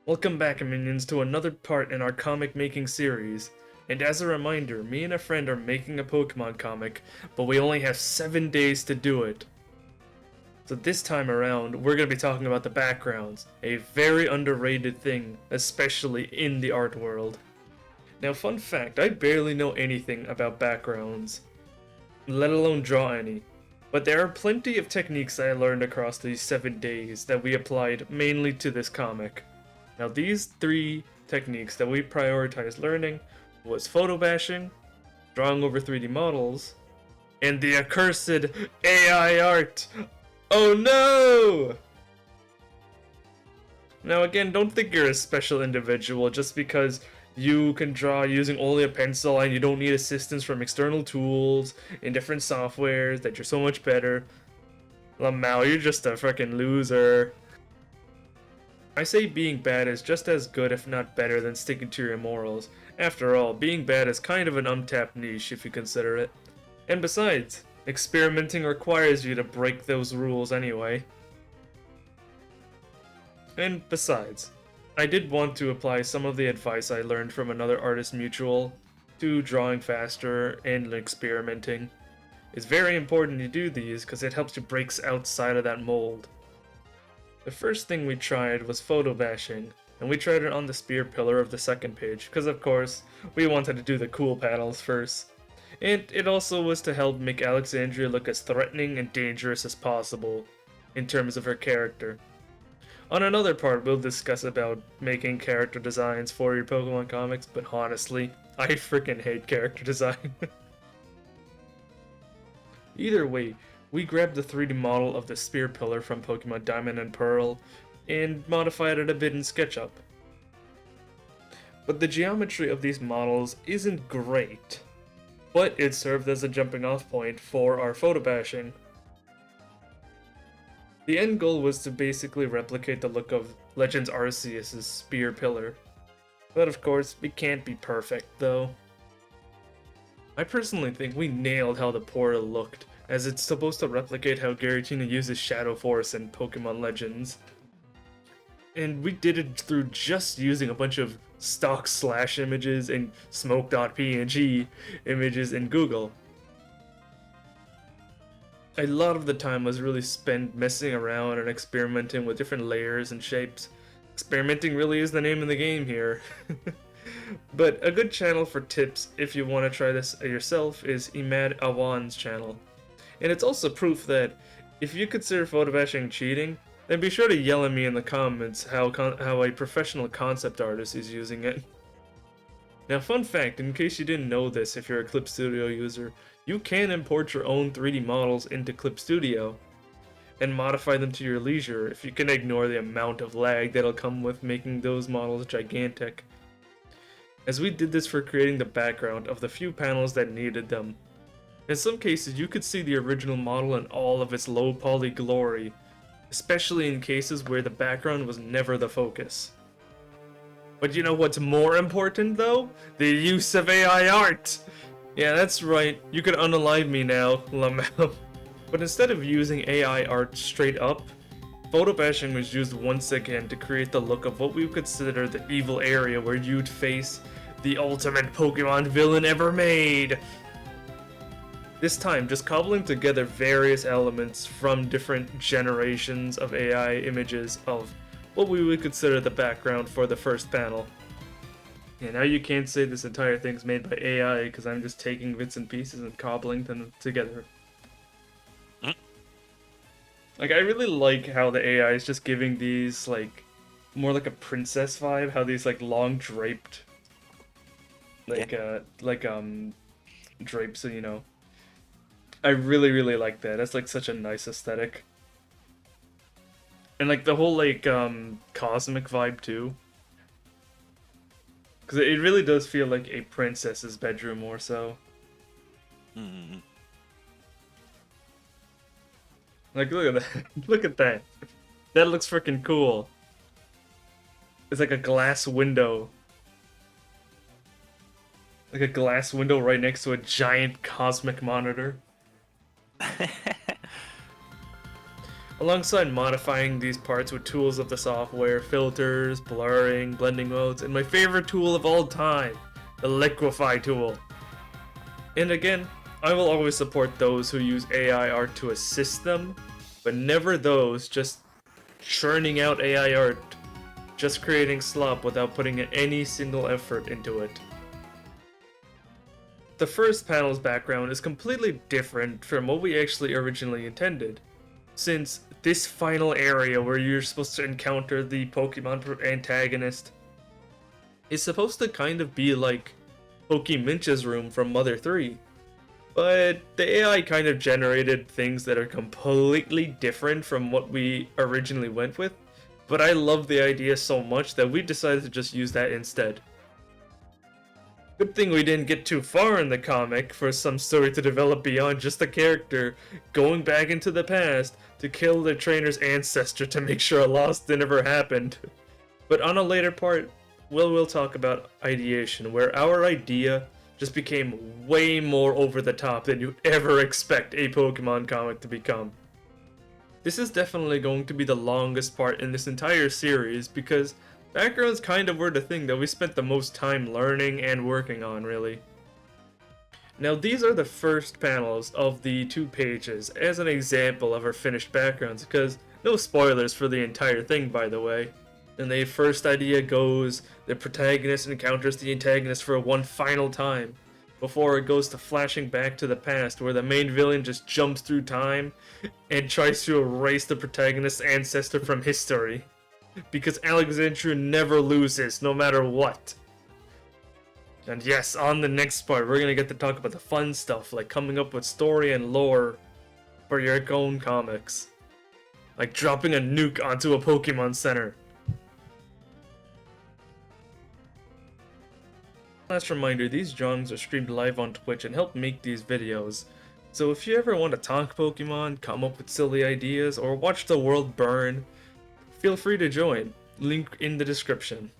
Welcome back, minions, to another part in our comic making series. And as a reminder, me and a friend are making a Pokemon comic, but we only have 7 days to do it. So this time around, we're going to be talking about the backgrounds, a very underrated thing, especially in the art world. Now, fun fact, I barely know anything about backgrounds, let alone draw any. But there are plenty of techniques I learned across these 7 days that we applied mainly to this comic. Now these three techniques that we prioritized learning was photo bashing, drawing over 3D models, and the accursed AI art. Oh no! Now again, don't think you're a special individual just because you can draw using only a pencil and you don't need assistance from external tools in different softwares that you're so much better. Lamau, you're just a freaking loser. I say being bad is just as good if not better than sticking to your morals. After all, being bad is kind of an untapped niche if you consider it. And besides, experimenting requires you to break those rules anyway. And besides, I did want to apply some of the advice I learned from another artist mutual to drawing faster and experimenting. It's very important to do these because it helps you break outside of that mold. The first thing we tried was photo bashing, and we tried it on the spear pillar of the second page, because of course, we wanted to do the cool panels first. And it also was to help make Alexandria look as threatening and dangerous as possible, in terms of her character. On another part, we'll discuss about making character designs for your Pokemon comics, but honestly, I freaking hate character design. Either way, we grabbed the 3D model of the spear pillar from Pokemon Diamond and Pearl and modified it a bit in SketchUp. But the geometry of these models isn't great, but it served as a jumping off point for our photo bashing. The end goal was to basically replicate the look of Legends Arceus' spear pillar. But of course, we can't be perfect though. I personally think we nailed how the portal looked, as it's supposed to replicate how Giratina uses Shadow Force in Pokemon Legends. And we did it through just using a bunch of stock slash images and smoke.png images in Google. A lot of the time was really spent messing around and experimenting with different layers and shapes. Experimenting really is the name of the game here. But a good channel for tips if you want to try this yourself is Imad Awan's channel. And it's also proof that if you consider photo bashing cheating, then be sure to yell at me in the comments how a professional concept artist is using it. Now, fun fact, in case you didn't know this if you're a Clip Studio user, you can import your own 3D models into Clip Studio and modify them to your leisure if you can ignore the amount of lag that'll come with making those models gigantic. As we did this for creating the background of the few panels that needed them. In some cases, you could see the original model in all of its low poly glory, especially in cases where the background was never the focus. But you know what's more important though? The use of AI art! Yeah, that's right, you can unalive me now, Lamau. But instead of using AI art straight up, photo bashing was used once again to create the look of what we would consider the evil area where you'd face the ultimate Pokemon villain ever made! This time, just cobbling together various elements from different generations of AI images of what we would consider the background for the first panel. Yeah, now you can't say this entire thing's made by AI because I'm just taking bits and pieces and cobbling them together. Like, I really like how the AI is just giving these, like, more like a princess vibe, how these, like, long draped, drapes, you know. I really, really like that. That's like such a nice aesthetic. And like the whole like cosmic vibe too. Cause it really does feel like a princess's bedroom more so. Mm-hmm. Like look at that. Look at that. That looks freaking cool. It's like a glass window. Like a glass window right next to a giant cosmic monitor. alongside modifying these parts with tools of the software, filters, blurring, blending modes, and my favorite tool of all time, the Liquify tool. And again, I will always support those who use AI art to assist them, but never those just churning out AI art, just creating slop without putting any single effort into it. The first panel's background is completely different from what we actually originally intended, since this final area where you're supposed to encounter the Pokemon antagonist is supposed to kind of be like Pokeminch's room from Mother 3. But the AI kind of generated things that are completely different from what we originally went with, but I love the idea so much that we decided to just use that instead. Good thing we didn't get too far in the comic for some story to develop beyond just the character going back into the past to kill the trainer's ancestor to make sure a loss never happened. But on a later part, we'll talk about ideation, where our idea just became way more over the top than you'd ever expect a Pokemon comic to become. This is definitely going to be the longest part in this entire series because backgrounds kind of were the thing that we spent the most time learning and working on, really. Now these are the first panels of the 2 pages as an example of our finished backgrounds, because no spoilers for the entire thing, by the way. And the first idea goes, the protagonist encounters the antagonist for one final time, before it goes to flashing back to the past where the main villain just jumps through time and tries to erase the protagonist's ancestor from history. Because Alexandria never loses, no matter what. And yes, on the next part, we're gonna get to talk about the fun stuff, like coming up with story and lore for your own comics. Like dropping a nuke onto a Pokemon Center. Last reminder, these drawings are streamed live on Twitch and help make these videos. So if you ever want to talk Pokemon, come up with silly ideas, or watch the world burn, feel free to join. Link in the description.